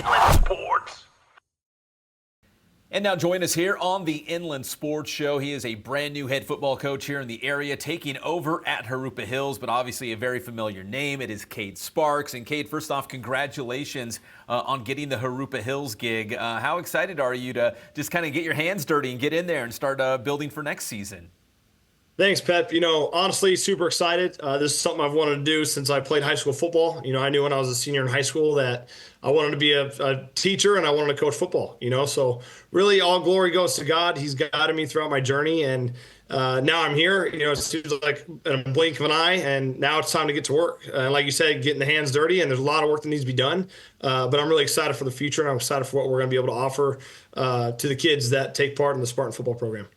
Inland Sports. And now join us here on the Inland Sports Show. He is a brand new head football coach here in the area, taking over at Jurupa Hills, but obviously a very familiar name. It is Cade Sparks. And Cade, first off, congratulations on getting the Jurupa Hills gig. How excited are you to just kind of get your hands dirty and get in there and start building for next season? Thanks, Pep. Honestly, super excited. This is something I've wanted to do since I played high school football. I knew when I was a senior in high school that I wanted to be a teacher and I wanted to coach football, So really all glory goes to God. He's guided me throughout my journey. And now I'm here. It seems like in a blink of an eye. And now it's time to get to work. And like you said, getting the hands dirty. And there's a lot of work that needs to be done. But I'm really excited for the future. And I'm excited for what we're going to be able to offer to the kids that take part in the Spartan football program.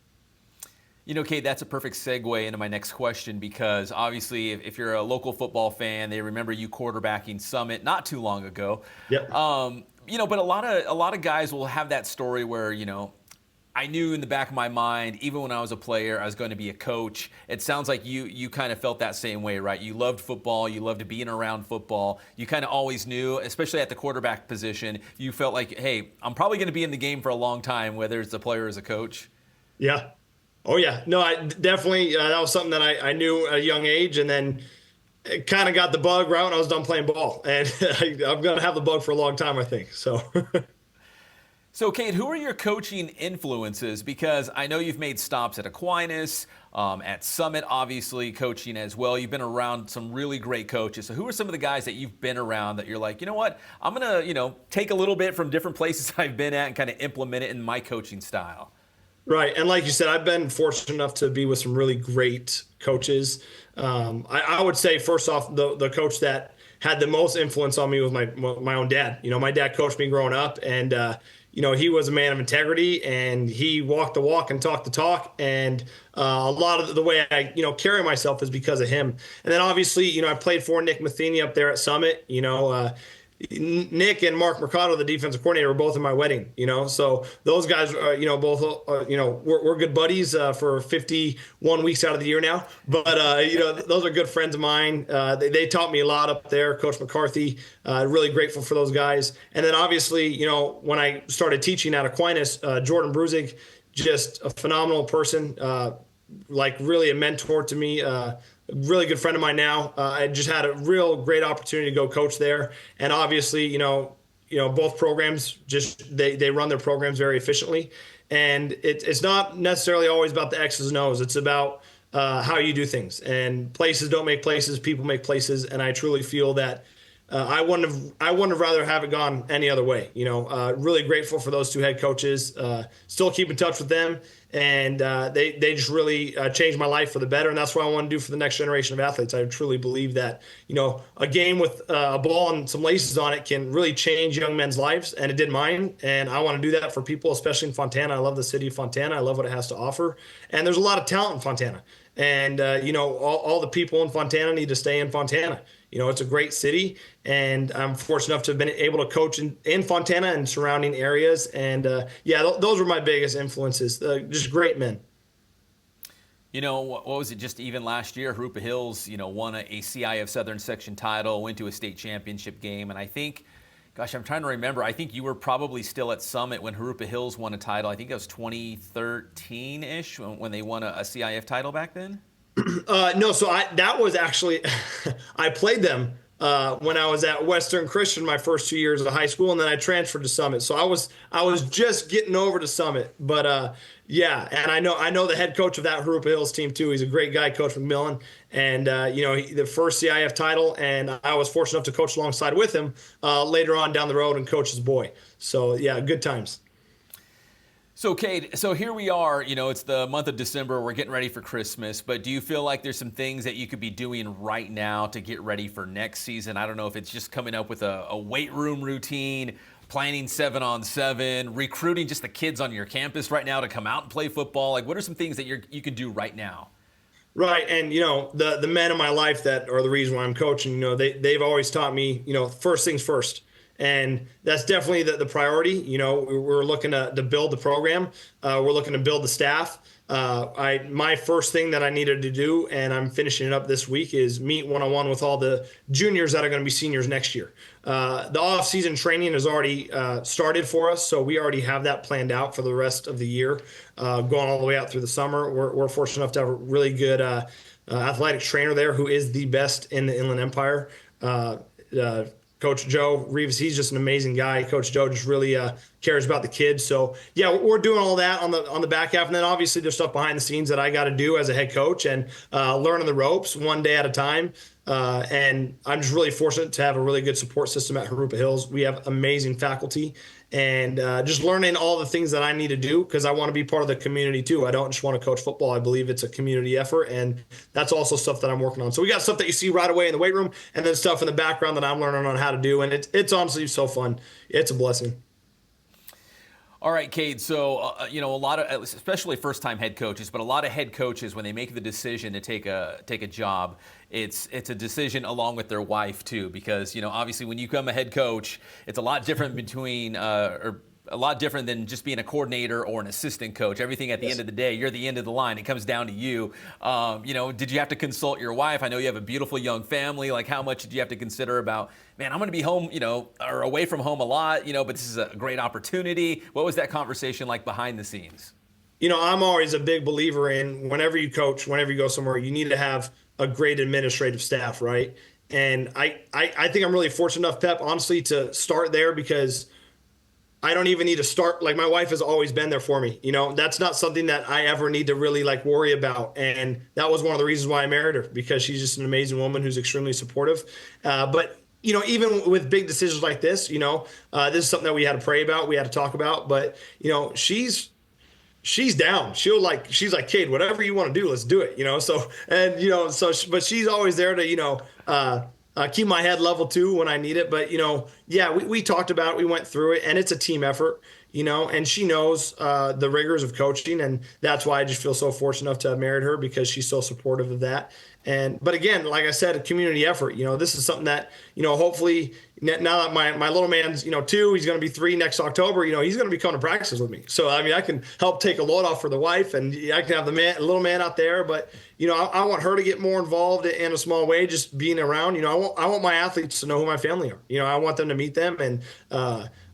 Kate, that's a perfect segue into my next question because obviously if you're a local football fan, they remember you quarterbacking Summit not too long ago. Yep. But a lot of guys will have that story where, I knew in the back of my mind, even when I was a player, I was going to be a coach. It sounds like you kind of felt that same way, right? You loved football. You loved being around football. You kind of always knew, especially at the quarterback position, you felt like, hey, I'm probably going to be in the game for a long time, whether it's a player or as a coach. Yeah. Oh, yeah. No, I definitely, that was something that I knew at a young age, and then it kind of got the bug right when I was done playing ball. And I'm going to have the bug for a long time, I think. So, Cade, who are your coaching influences? Because I know you've made stops at Aquinas, at Summit, obviously, coaching as well. You've been around some really great coaches. So who are some of the guys that you've been around that you're like, you know what, I'm going to, take a little bit from different places I've been at and kind of implement it in my coaching style? Right. And like you said, I've been fortunate enough to be with some really great coaches. I would say, first off, the coach that had the most influence on me was my own dad. My dad coached me growing up, and, he was a man of integrity, and he walked the walk and talked the talk. And a lot of the way I, carry myself is because of him. And then obviously, I played for Nick Matheny up there at Summit. Nick and Mark Mercado, the defensive coordinator, were both in my wedding, so those guys, both, we're good buddies for 51 weeks out of the year now. But, those are good friends of mine. They taught me a lot up there. Coach McCarthy, really grateful for those guys. And then obviously, when I started teaching at Aquinas, Jordan Bruzig, just a phenomenal person, really a mentor to me, really good friend of mine now. I just had a real great opportunity to go coach there. And obviously, both programs they run their programs very efficiently. And it's not necessarily always about the X's and O's. It's about how you do things. And places don't make places, people make places. And I truly feel that I wouldn't have rather have it gone any other way. Really grateful for those two head coaches. Still keep in touch with them, and they just really changed my life for the better. And that's what I want to do for the next generation of athletes. I truly believe that a game with a ball and some laces on it can really change young men's lives, and it did mine. And I want to do that for people, especially in Fontana. I love the city of Fontana. I love what it has to offer, and there's a lot of talent in Fontana. And all the people in Fontana need to stay in Fontana. It's a great city, and I'm fortunate enough to have been able to coach in Fontana and surrounding areas. And those were my biggest influences. Just great men. What was it? Just even last year, Jurupa Hills, won a CIF Southern Section title, went to a state championship game, and I think, gosh, I'm trying to remember. I think you were probably still at Summit when Jurupa Hills won a title. I think it was 2013-ish when they won a CIF title back then. No, so that was actually I played them when I was at Western Christian my first 2 years of high school, and then I transferred to Summit. So I was just getting over to Summit, but and I know the head coach of that Jurupa Hills team too. He's a great guy, Coach McMillan, and the first CIF title, and I was fortunate enough to coach alongside with him later on down the road and coach his boy. So yeah, good times. So, Cade, here we are, it's the month of December, we're getting ready for Christmas, but do you feel like there's some things that you could be doing right now to get ready for next season? I don't know if it's just coming up with a weight room routine, planning 7-on-7, recruiting just the kids on your campus right now to come out and play football. Like, what are some things that you can do right now? Right, and the men in my life that are the reason why I'm coaching, they've always taught me, first things first. And that's definitely the priority. We're looking to build the program. We're looking to build the staff. My first thing that I needed to do, and I'm finishing it up this week, is meet one-on-one with all the juniors that are going to be seniors next year. The off-season training has already started for us, so we already have that planned out for the rest of the year, going all the way out through the summer. We're fortunate enough to have a really good athletics trainer there who is the best in the Inland Empire. Coach Joe Reeves, he's just an amazing guy. Coach Joe just really cares about the kids. So yeah, we're doing all that on the back half, and then obviously there's stuff behind the scenes that I got to do as a head coach and learning the ropes one day at a time. And I'm just really fortunate to have a really good support system at Jurupa Hills. We have amazing faculty, and just learning all the things that I need to do because I want to be part of the community too. I don't just want to coach football. I believe it's a community effort, and that's also stuff that I'm working on. So we got stuff that you see right away in the weight room, and then stuff in the background that I'm learning on how to do, and it's honestly so fun. It's a blessing. All right, Cade. So, a lot of, especially first-time head coaches, but a lot of head coaches, when they make the decision to take a job, it's a decision along with their wife too, because obviously when you become a head coach, it's a lot different a lot different than just being a coordinator or an assistant coach. Everything at the end of the day, you're the end of the line. It comes down to you. Did you have to consult your wife? I know you have a beautiful young family. Like, how much did you have to consider about, man, I'm going to be home, or away from home a lot, but this is a great opportunity. What was that conversation like behind the scenes? I'm always a big believer in whenever you coach, whenever you go somewhere, you need to have a great administrative staff, right? And I think I'm really fortunate enough, Pep, honestly, to start there because I don't even need to start. Like, my wife has always been there for me. That's not something that I ever need to really worry about. And that was one of the reasons why I married her, because she's just an amazing woman who's extremely supportive. But even with big decisions like this, this is something that we had to pray about. We had to talk about, but she's down. She's like, Cade, whatever you want to do, let's do it. But she's always there to, keep my head level too when I need it. But, yeah, we talked about it. We went through it, and it's a team effort, and she knows the rigors of coaching. And that's why I just feel so fortunate enough to have married her, because she's so supportive of that. But again, like I said, a community effort. This is something that, hopefully now that my little man's, 2, he's going to be 3 next October, he's going to be coming to practices with me. So, I can help take a load off for the wife, and I can have the little man out there. But, I want her to get more involved in a small way, just being around. I want my athletes to know who my family are. I want them to meet them, and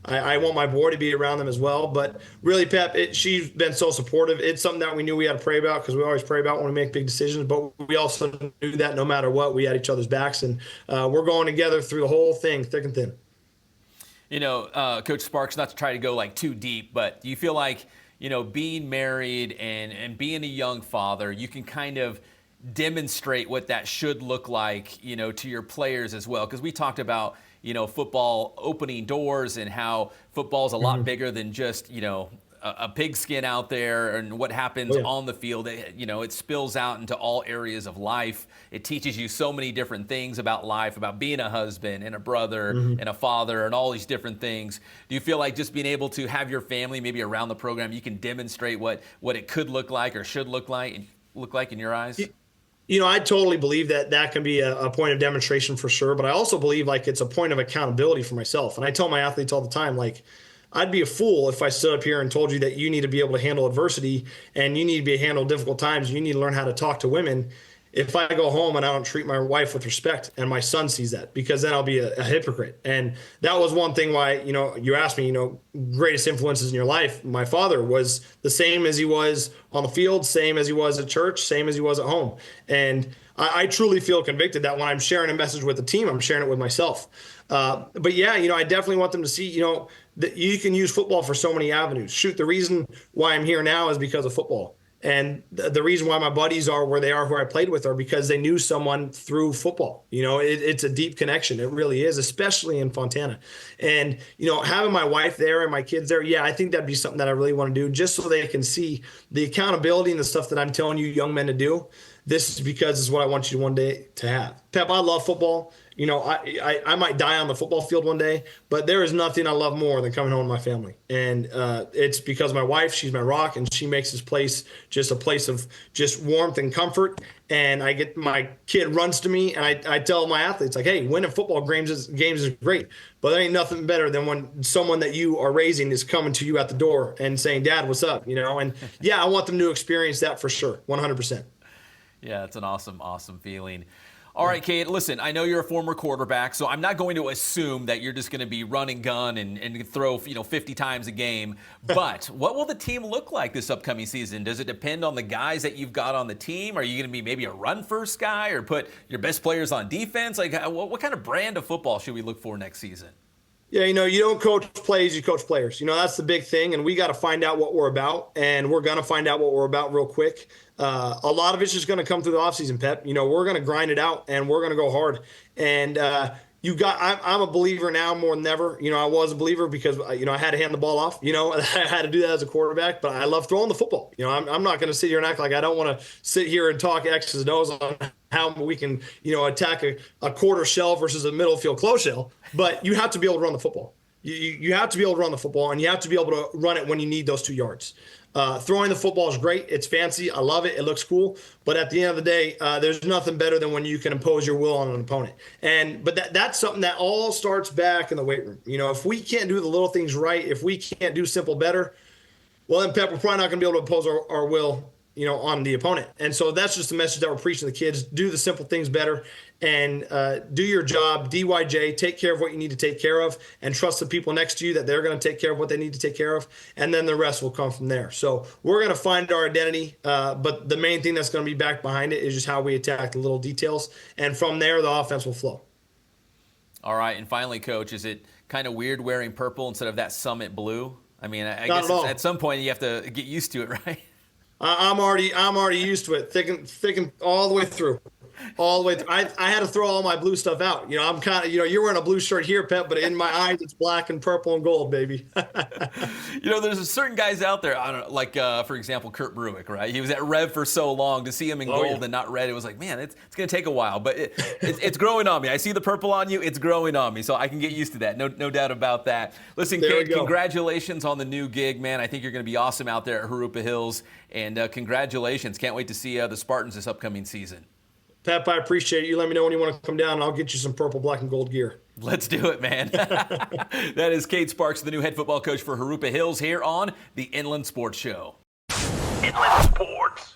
I want my boy to be around them as well. But really, Pep, she's been so supportive. It's something that we knew we had to pray about, because we always pray about when we make big decisions. But we also knew that no matter what, we had each other's backs. And we're going together through the whole thing, thick and thin. Coach Sparks, not to try to go too deep, but do you feel like, being married and being a young father, you can kind of demonstrate what that should look like, to your players as well? Because we talked about, football opening doors and how football's a lot bigger than just, a pigskin out there and what happens on the field. It spills out into all areas of life. It teaches you so many different things about life, about being a husband and a brother and a father and all these different things. Do you feel like just being able to have your family maybe around the program, you can demonstrate what it could look like or should look like in your eyes? I totally believe that can be a point of demonstration for sure. But I also believe it's a point of accountability for myself. And I tell my athletes all the time, I'd be a fool if I stood up here and told you that you need to be able to handle adversity and you need to be able to handle difficult times. You need to learn how to talk to women. If I go home and I don't treat my wife with respect and my son sees that, because then I'll be a hypocrite. And that was one thing why, you asked me, greatest influences in your life. My father was the same as he was on the field, same as he was at church, same as he was at home. And I truly feel convicted that when I'm sharing a message with the team, I'm sharing it with myself. But yeah, I definitely want them to see, that you can use football for so many avenues. Shoot, the reason why I'm here now is because of football. And the reason why my buddies are where they are, who I played with, are because they knew someone through football. It's a deep connection. It really is, especially in Fontana. And, having my wife there and my kids there, yeah, I think that'd be something that I really want to do, just so they can see the accountability and the stuff that I'm telling you young men to do. this is because it's what I want you one day to have. Pep, I love football. You know, I might die on the football field one day, but there is nothing I love more than coming home to my family. And it's because my wife, she's my rock, and she makes this place just a place of just warmth and comfort. And my kid runs to me, and I tell my athletes, like, hey, winning football games is great, but there ain't nothing better than when someone that you are raising is coming to you at the door and saying, Dad, what's up? You know, and yeah, I want them to experience that for sure, 100%. Yeah, it's an awesome, awesome feeling. All right, Cade, listen, I know you're a former quarterback, so I'm not going to assume that you're just going to be running gun and throw 50 times a game. But what will the team look like this upcoming season? Does it depend on the guys that you've got on the team? Are you going to be maybe a run-first guy or put your best players on defense? Like, what kind of brand of football should we look for next season? Yeah, you know, you don't coach plays, you coach players. You know, that's the big thing, and we got to find out what we're about, and we're going to find out what we're about real quick. A lot of it's just going to come through the offseason, Pep. You know, we're going to grind it out, and we're going to go hard. And I'm a believer now more than ever. You know, I was a believer because, you know, I had to hand the ball off. You know, I had to do that as a quarterback, but I love throwing the football. You know, I'm not going to sit here and act like I don't want to sit here and talk X's and O's on how we can, you know, attack a quarter shell versus a middle field close shell. But you have to be able to run the football. You have to be able to run the football, and you have to be able to run it when you need those 2 yards. Throwing the football is great. It's fancy. I love it. It looks cool. But at the end of the day, there's nothing better than when you can impose your will on an opponent. But that's something that all starts back in the weight room. You know, if we can't do the little things right, if we can't do simple better, well, then, Pep, we're probably not going to be able to impose our will, you know, on the opponent. And so that's just the message that we're preaching to the kids. Do the simple things better and do your job, DYJ, take care of what you need to take care of, and trust the people next to you that they're going to take care of what they need to take care of, and then the rest will come from there. So we're going to find our identity, but the main thing that's going to be back behind it is just how we attack the little details, and from there, the offense will flow. All right, and finally, Coach, is it kind of weird wearing purple instead of that summit blue? I mean, I guess at some point you have to get used to it, right? I'm already used to it, thick all the way through. All the way through. I had to throw all my blue stuff out. You know, I'm kind of, you know, you're wearing a blue shirt here, Pep, but in my eyes, it's black and purple and gold, baby. You know, there's certain guys out there, I don't know, like, for example, Kurt Bruick, right? He was at Rev for so long. To see him in gold and not red, it was like, man, it's going to take a while. But it's growing on me. I see the purple on you. It's growing on me. So I can get used to that. No doubt about that. Listen, Cade, congratulations on the new gig, man. I think you're going to be awesome out there at Jurupa Hills. And congratulations. Can't wait to see the Spartans this upcoming season. Pep, I appreciate it. You let me know when you want to come down, and I'll get you some purple, black, and gold gear. Let's do it, man. That is Cade Sparks, the new head football coach for Jurupa Hills, here on the Inland Sports Show. Inland Sports.